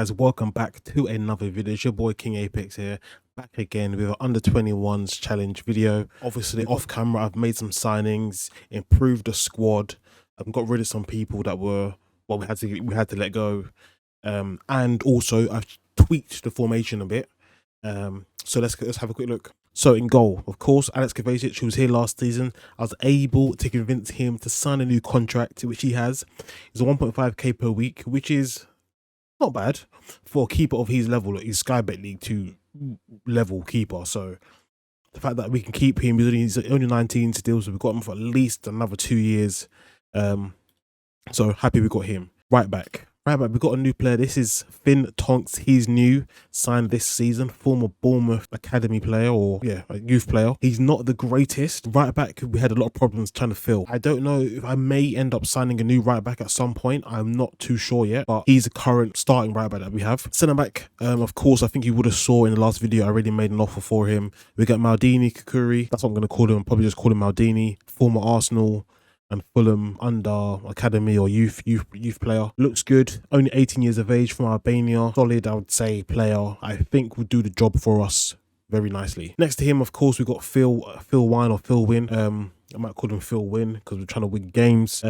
guys, welcome back to another video. It's your boy King Apex here, back again with an under-21s challenge video. Obviously off camera I've made some signings, improved the squad, got rid of some people that were, well, we had to let go, and also I've tweaked the formation a bit. So let's have a quick look. So in goal, of course, Alex Kovacic, who was here last season. I was able to convince him to sign a new contract, which he has. It's a 1.5k per week, which is not bad for a keeper of his level. He's Sky Bet League 2 level keeper. So the fact that we can keep him, he's only 19 still, so we've got him for at least another 2 years. So happy we got him. Right back, we've got a new player. This is Finn Tonks. He's new, signed this season, former Bournemouth academy player, or a youth player. He's not the greatest. Right back, we had a lot of problems trying to fill. I don't know if I may end up signing a new right back at some point. I'm not too sure yet, but he's the current starting right back that we have. Centre back, of course, I think you would have saw in the last video, I already made an offer for him. We got Maldini Kukuri. That's what I'm going to call him. I'll probably just call him Maldini, former Arsenal and Fulham under academy or youth player. Looks good, only 18 years of age, from Albania. Solid, I would say, player. I think will do the job for us very nicely. Next to him, of course, we've got Phil Wine or Phil Win. I might call him Phil Win because we're trying to win games.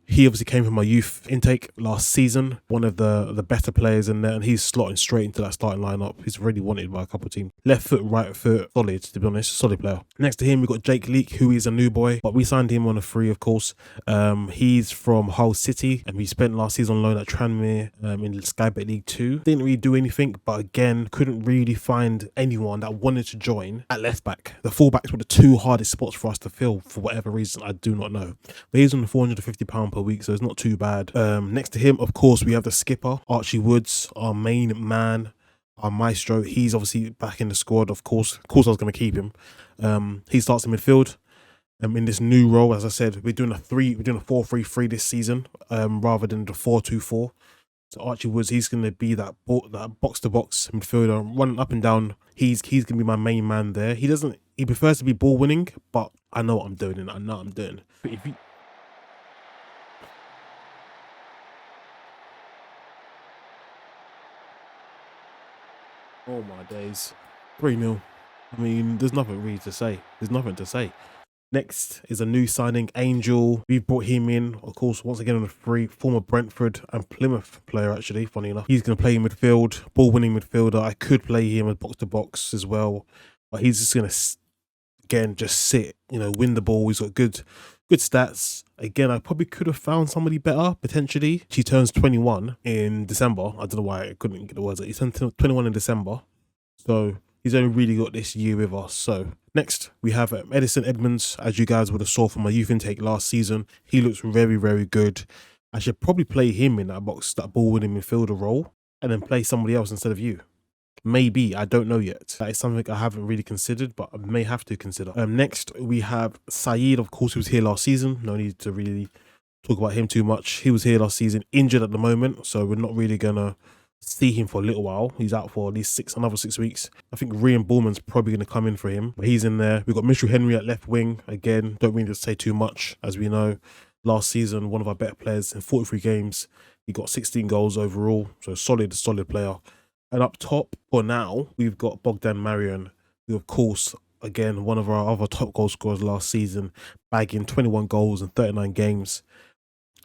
He obviously came from my youth intake last season, one of the better players in there, and he's slotting straight into that starting lineup. He's already wanted by a couple of teams. Left foot, right foot, solid, to be honest, solid player. Next to him, we've got Jake Leake, who is a new boy, but we signed him on a free, of course. He's from Hull City, and he spent last season on loan at Tranmere in Sky Bet League 2. Didn't really do anything, but again, couldn't really find anyone that wanted to join at left back. The fullbacks were the two hardest spots for us to fill for whatever reason, I do not know. But he's on £450 per week, so it's not too bad. Next to him, of course, we have the skipper, Archie Woods, our main man, our maestro. He's obviously back in the squad, of course. I was going to keep him. He starts in midfield. In this new role, as I said, we're doing a 4-3-3 this season, rather than the 4-2-4. So Archie Woods, he's going to be that box-to-box midfielder, running up and down. He's going to be my main man there. He prefers to be ball winning, but I know what I'm doing, and I know what I'm doing. But if you... Oh my days. 3-0. I mean, there's nothing really to say. There's nothing to say. Next is a new signing, Angel. We've brought him in, of course, once again on a free. Former Brentford and Plymouth player, actually, funny enough. He's going to play in midfield, ball-winning midfielder. I could play him as box-to-box as well, but he's just going to, again, just sit, win the ball. He's got good stats. Again, I probably could have found somebody better, potentially. She turns 21 in December. I don't know why I couldn't get the words out. He turned 21 in December, so he's only really got this year with us. So next, we have Edison Edmonds, as you guys would have saw from my youth intake last season. He looks very, very good. I should probably play him in that ball-winning midfielder role, and then play somebody else instead of you. Maybe, I don't know yet. That is something I haven't really considered, but I may have to consider. Next, we have Saeed, of course, who was here last season. No need to really talk about him too much. He was here last season, injured at the moment, so we're not really going to see him for a little while. He's out for at least another 6 weeks. I think Rian Bullman's probably going to come in for him, but he's in there. We've got Mitchell Henry at left wing. Again, don't really say too much. As we know, last season, one of our better players in 43 games. He got 16 goals overall, so solid player. And up top, for now, we've got Bogdan Marian, who, of course, again, one of our other top goal scorers last season, bagging 21 goals in 39 games.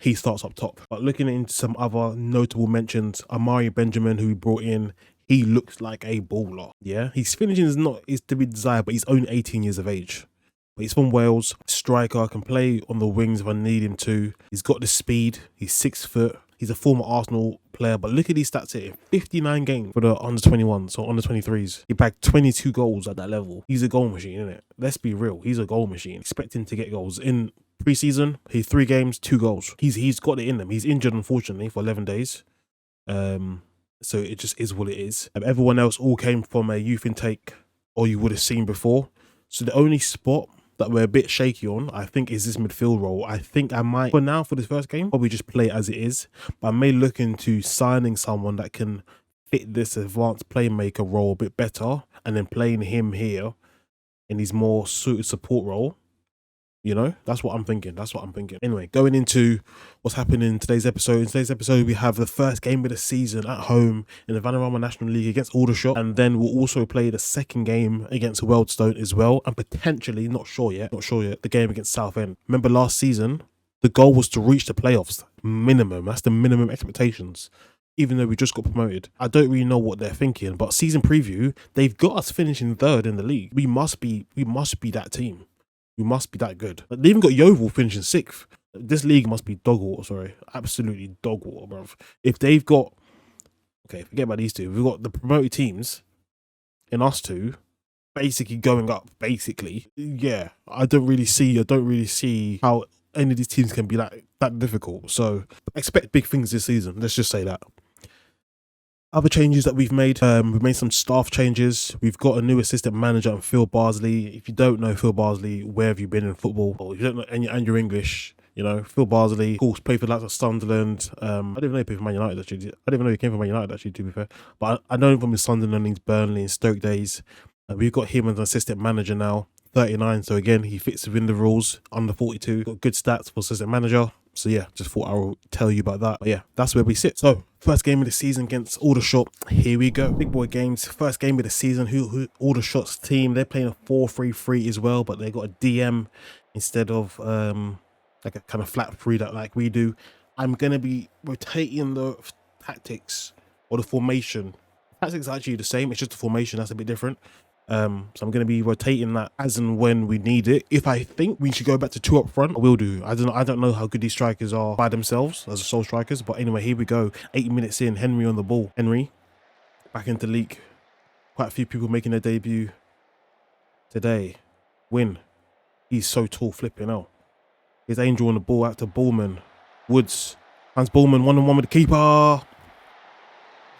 He starts up top. But looking into some other notable mentions, Amari Benjamin, who we brought in, he looks like a baller. Yeah, his finishing is to be desired, but he's only 18 years of age. But he's from Wales, striker, can play on the wings if I need him to. He's got the speed, he's 6 foot. He's a former Arsenal player, but look at these stats here. 59 games for the under-21s or under-23s. He bagged 22 goals at that level. He's a goal machine, isn't it? Let's be real. He's a goal machine. Expect him to get goals. In pre-season, he 3 games, 2 goals. He's got it in him. He's injured, unfortunately, for 11 days. So it just is what it is. Everyone else all came from a youth intake, or you would have seen before. So the only spot that we're a bit shaky on, I think, is this midfield role. I think I might, for now, for this first game, probably just play it as it is. But I may look into signing someone that can fit this advanced playmaker role a bit better, and then playing him here in his more suited support role. You know, that's what I'm thinking. That's what I'm thinking. Anyway, going into what's happening in today's episode. In today's episode, we have the first game of the season at home in the Vanarama National League against Aldershot. And then we'll also play the second game against Wealdstone as well. And potentially, not sure yet, the game against Southend. Remember last season, the goal was to reach the playoffs. Minimum. That's the minimum expectations. Even though we just got promoted. I don't really know what they're thinking. But season preview, they've got us finishing third in the league. We must be that team. We must be that good. They even got Yeovil finishing 6th. This league must be dog water, sorry. Absolutely dog water, bruv. If they've got... Okay, forget about these two. We've got the promoted teams in us two basically going up, basically. Yeah, I don't really see how any of these teams can be that difficult. So, expect big things this season. Let's just say that. Other changes that we've made some staff changes. We've got a new assistant manager, Phil Barsley. If you don't know Phil Barsley, where have you been in football? Or if you don't know, and you're English, you know, Phil Barsley, of course, played for the likes of Sunderland. I don't even know he played for Man United, actually. I didn't even know he came from Man United, actually, to be fair. But I know him from his Sunderland, his Burnley, and Stoke days. We've got him as an assistant manager now, 39. So again, he fits within the rules, under 42. Got good stats for assistant manager. So yeah, just thought I will tell you about that. But yeah, that's where we sit. So first game of the season against Aldershot. Here we go. Big boy games. First game of the season. Who Aldershot's team? They're playing a 4-3-3 as well, but they got a DM instead of like a kind of flat 3 that like we do. I'm gonna be rotating the tactics or the formation. Tactics are actually the same. It's just the formation that's a bit different. So I'm going to be rotating that as and when we need it. If I think we should go back to 2 up front, I will do. I don't know how good these strikers are by themselves as sole strikers, but anyway, here we go. 8 minutes in, Henry on the ball. Henry back into leak. Quite a few people making their debut today. Win. He's so tall, flipping out. Here's Angel on the ball out to Ballman. Woods. Hans Ballman 1-on-1 with the keeper.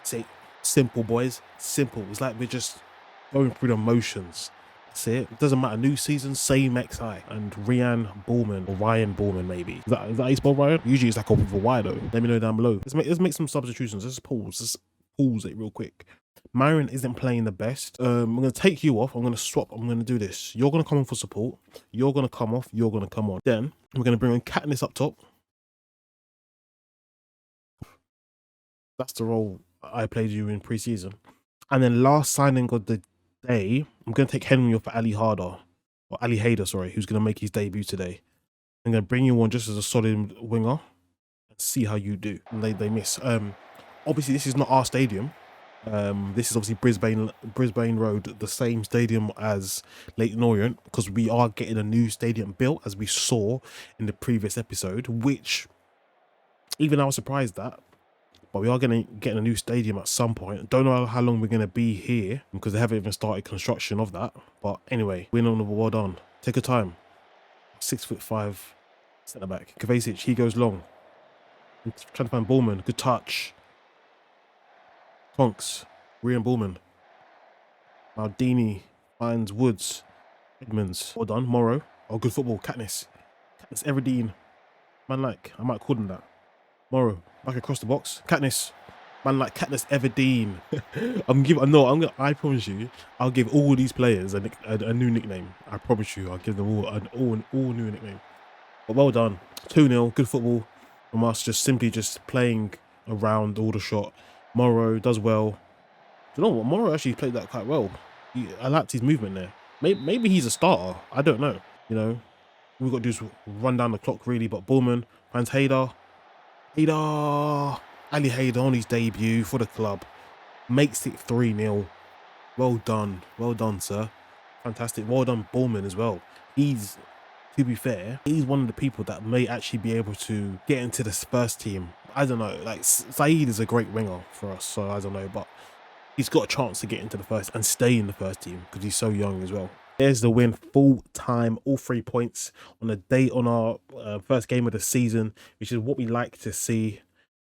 See, simple, boys. Simple. It's like we're just going through the motions. That's it. It doesn't matter. New season, same XI. And Ryan Ballman, or Ryan Ballman, maybe. Is that how you spell Ryan? Usually it's like a with a Y though. Let me know down below. Let's make some substitutions. Let's pause it real quick. Myron isn't playing the best. I'm going to take you off. I'm going to swap. I'm going to do this. You're going to come on for support. You're going to come off. You're going to come on. Then we're going to bring on Katniss up top. That's the role I played you in pre-season. And then last signing of the day, I'm going to take Henry off for Ali Hayder, sorry, who's going to make his debut today. I'm going to bring you on just as a solid winger and see how you do. And they miss. Obviously, this is not our stadium. This is obviously Brisbane Road, the same stadium as Leyton Orient, because we are getting a new stadium built, as we saw in the previous episode, which even I was surprised at. But we are going to get a new stadium at some point. Don't know how long we're going to be here because they haven't even started construction of that. But anyway, win on the well done. Take your time. 6'5" centre back. Kovacic, he goes long. I'm trying to find Ballman. Good touch. Tonks. Ryan Ballman. Maldini finds Woods. Edmonds. Well done. Morrow. Oh, good football. Katniss. Katniss Everdeen. Man, like, I might call him that. Morrow. Back across the box. Katniss. Man like Katniss Everdeen. I promise you, I'll give all these players a new nickname. I promise you, I'll give them all new nickname. But well done. 2-0. Good football from us. Simply playing around Aldershot. Morrow does well. Do you know what? Morrow actually played that quite well. I liked his movement there. Maybe he's a starter. I don't know. You know, we've got to do is run down the clock really. But Ballman finds Hayder. Ali Hayder on his debut for the club. Makes it 3-0. Well done. Well done, sir. Fantastic. Well done, Ballman, as well. He's, to be fair, he's one of the people that may actually be able to get into this first team. I don't know. Like, Saeed is a great winger for us, so I don't know. But he's got a chance to get into the first and stay in the first team because he's so young as well. There's the win, full time, all 3 points on the day on our first game of the season, which is what we like to see.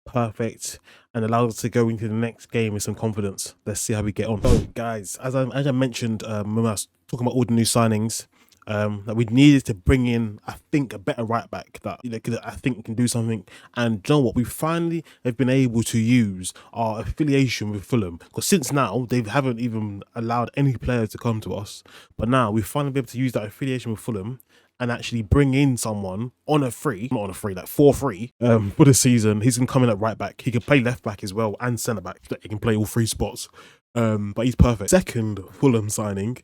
Perfect, and allows us to go into the next game with some confidence. Let's see how we get on. So, guys, as I mentioned when I was talking about all the new signings, that we needed to bring in, I think, a better right back that I think can do something. And you know what? We finally have been able to use our affiliation with Fulham, because since now they haven't even allowed any players to come to us. But now we finally be able to use that affiliation with Fulham and actually bring in someone on a free, not on a free, like for free, for the season. He's gonna come in at right back. He can play left back as well and centre back. He can play all three spots. But he's perfect. Second Fulham signing,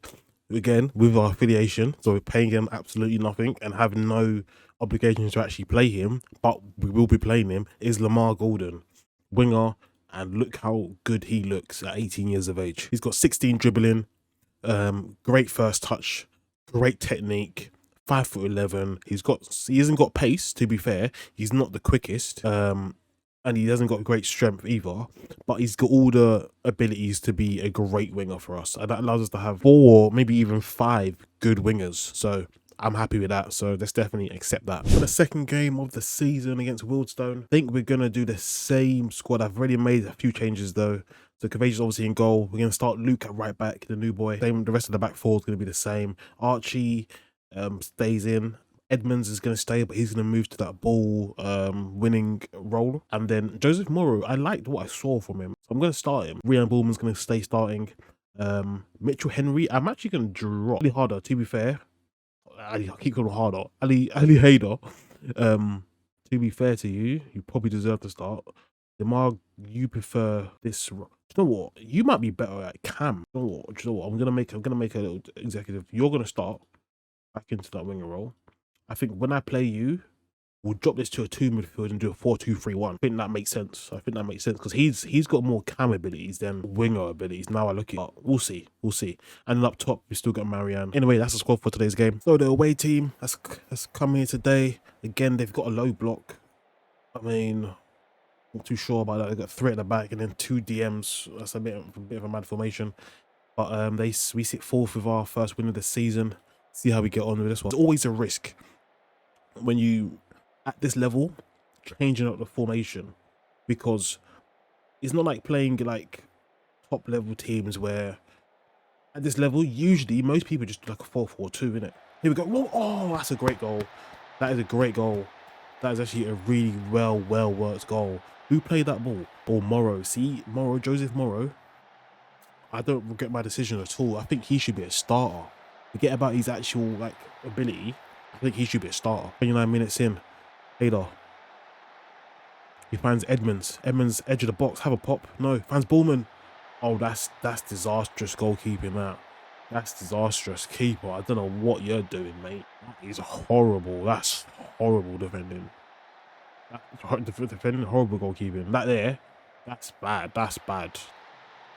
again with our affiliation, so we're paying him absolutely nothing and have no obligation to actually play him, but we will be playing him, is Lamar Golden, winger, and look how good he looks at 18 years of age. He's got 16 dribbling, great first touch, great technique, 5'11". He hasn't got pace, to be fair. He's not the quickest, and he hasn't got great strength either, but he's got all the abilities to be a great winger for us, and that allows us to have 4, maybe even 5 good wingers. So I'm happy with that. So let's definitely accept that. For the second game of the season against Wildstone, I think we're gonna do the same squad. I've already made a few changes though. So Cavage obviously in goal. We're gonna start Luke at right back, the new boy. The rest of the back four is gonna be the same. Archie stays in. Edmonds is going to stay, but he's going to move to that ball winning role. And then Joseph Morrow, I liked what I saw from him, so I'm going to start him. Ryan Bullman's going to stay starting. Mitchell Henry, I'm actually going to drop Ali Harder, to be fair. I keep calling him Harder. Ali Hader. To be fair to you, you probably deserve to start. Demar, you prefer this. You know what? You might be better at Cam. You know what? I'm gonna make a little executive. You're gonna start back into that winger role. I think when I play you, we'll drop this to a 2 midfield and do a 4-2-3-1. I think that makes sense. Because he's got more cam abilities than winger abilities. Now I look at it. We'll see. And then up top, we still got Marianne. Anyway, that's the squad for today's game. So the away team has come here today. Again, they've got a low block. I mean, not too sure about that. They've got 3 at the back and then 2 DMs. That's a bit of a mad formation. But we sit 4th with our first win of the season. See how we get on with this one. It's always a risk when you at this level changing up the formation, because it's not like playing like top level teams where at this level usually most people just do like a 4-4-2, innit? Here we go. Whoa, oh, that's a great goal. That is a great goal. That is actually a really well worked goal. Who played that ball? Or Morrow. See, Joseph Morrow, I don't regret my decision at all. I think he should be a starter. Forget about his actual like ability. I think he should be a starter. 29 minutes in, Hader. He finds Edmonds. Edmonds edge of the box. Have a pop. No, finds Bullman. Oh, that's disastrous goalkeeping. That's disastrous, keeper. I don't know what you're doing, mate. That is horrible. That's horrible defending. Defending, horrible goalkeeping. That there, that's bad. That's bad.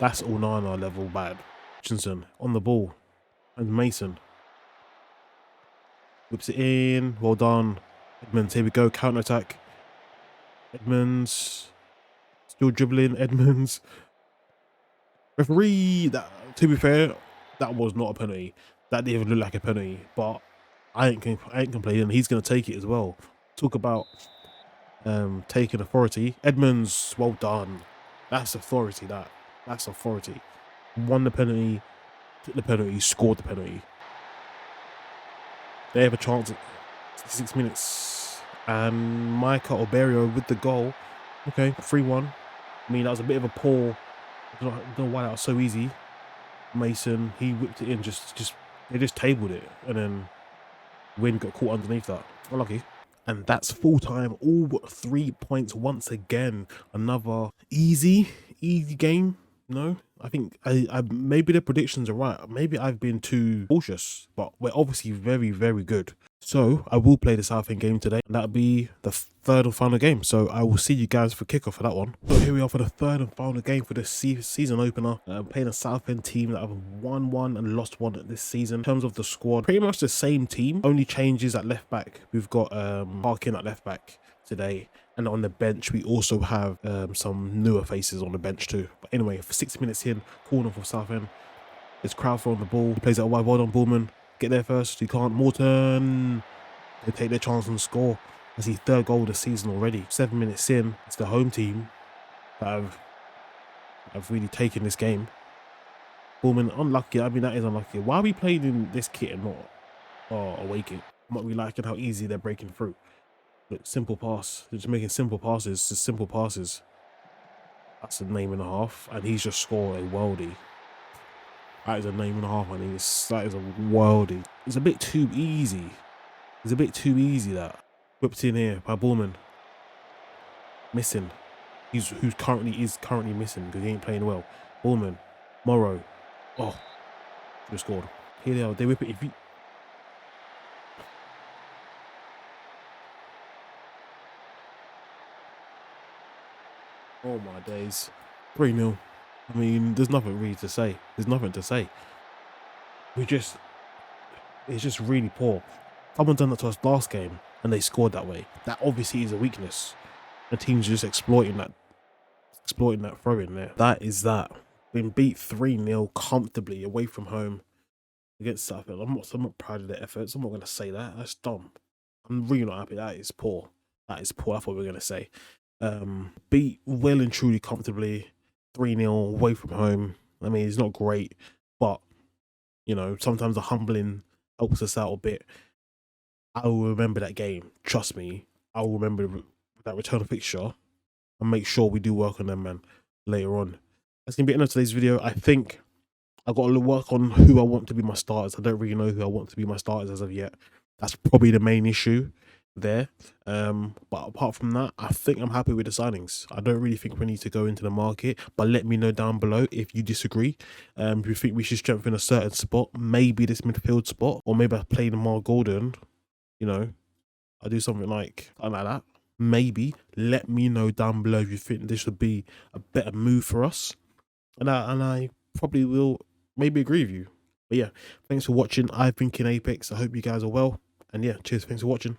That's Onana level bad. Hutchinson on the ball. And Mason whips it in. Well done, Edmonds. Here we go. Counter attack. Edmonds still dribbling. Edmonds. Referee. That, to be fair, that was not a penalty. That didn't even look like a penalty. But I ain't complaining. He's gonna take it as well. Talk about taking authority. Edmonds. Well done. That's authority. That's authority. Won the penalty. Took the penalty, scored the penalty. They have a chance at 6 minutes. And Micah Oberio with the goal. Okay, 3-1. I mean, that was a bit of a poor. I don't know why that was so easy. Mason, he whipped it in, they just tabled it. And then Wynn got caught underneath that. Unlucky. And that's full time. All 3 points once again. Another easy game. No, I think I maybe the predictions are right. Maybe I've been too cautious, but we're obviously very good. So I will play the Southend game today, and that'll be the third and final game. So I will see you guys for kickoff for that one. So here we are for the third and final game for the season opener. Playing a Southend team that have won 1 and lost 1 this season. In terms of the squad, pretty much the same team. Only changes at left back. We've got Parkin at left back today. And on the bench, we also have some newer faces on the bench too. But anyway, for 6 minutes in, corner for Southend. There's Crowther on the ball. He plays out wide. Well done, Bullman. Get there first. He can't. Morton. They take their chance and score. That's his 3rd goal of the season already. 7 minutes in, it's the home team that have really taken this game. Bullman, unlucky. I mean, that is unlucky. Why are we playing in this kit and not away kit? I'm not really liking how easy they're breaking through. Look, simple pass. They're just making simple passes. Just simple passes. That's a name and a half. And he's just scored a worldie. That is a name and a half, man. That is a worldie. It's a bit too easy. It's a bit too easy that. Whipped in here by Ballman. Missing. Who's currently missing because he ain't playing well. Ballman. Morrow. Oh, should have scored. Here they are. They whip it. If you... Oh my days. 3-0. I mean, there's nothing really to say. There's nothing to say. It's just really poor. Someone done that to us last game and they scored that way. That obviously is a weakness. The team's just exploiting that throw in there. That is that. Been beat 3-0 comfortably away from home against Southfield. I'm not proud of their efforts. I'm not gonna say that. That's dumb. I'm really not happy. That is poor. That is poor. That's what we're gonna say. Beat well and truly comfortably 3-0 away from home. I mean, it's not great, but you know, sometimes the humbling helps us out a bit. I will remember that game. Trust me, I will remember that return fixture and make sure we do work on them, man, later on. That's gonna be the end of today's video. I think I've got to work on who I want to be my starters. I don't really know who I want to be my starters as of yet. That's probably the main issue there. But apart from that, I think I'm happy with the signings. I don't really think we need to go into the market, but let me know down below if you disagree. If you think we should strengthen a certain spot, maybe this midfield spot, or maybe I play Lamar Golden, you know, I do something like that. Maybe let me know down below if you think this would be a better move for us, and I probably will maybe agree with you. But yeah, thanks for watching. I've been King Apex. I hope you guys are well, and yeah, cheers. Thanks for watching.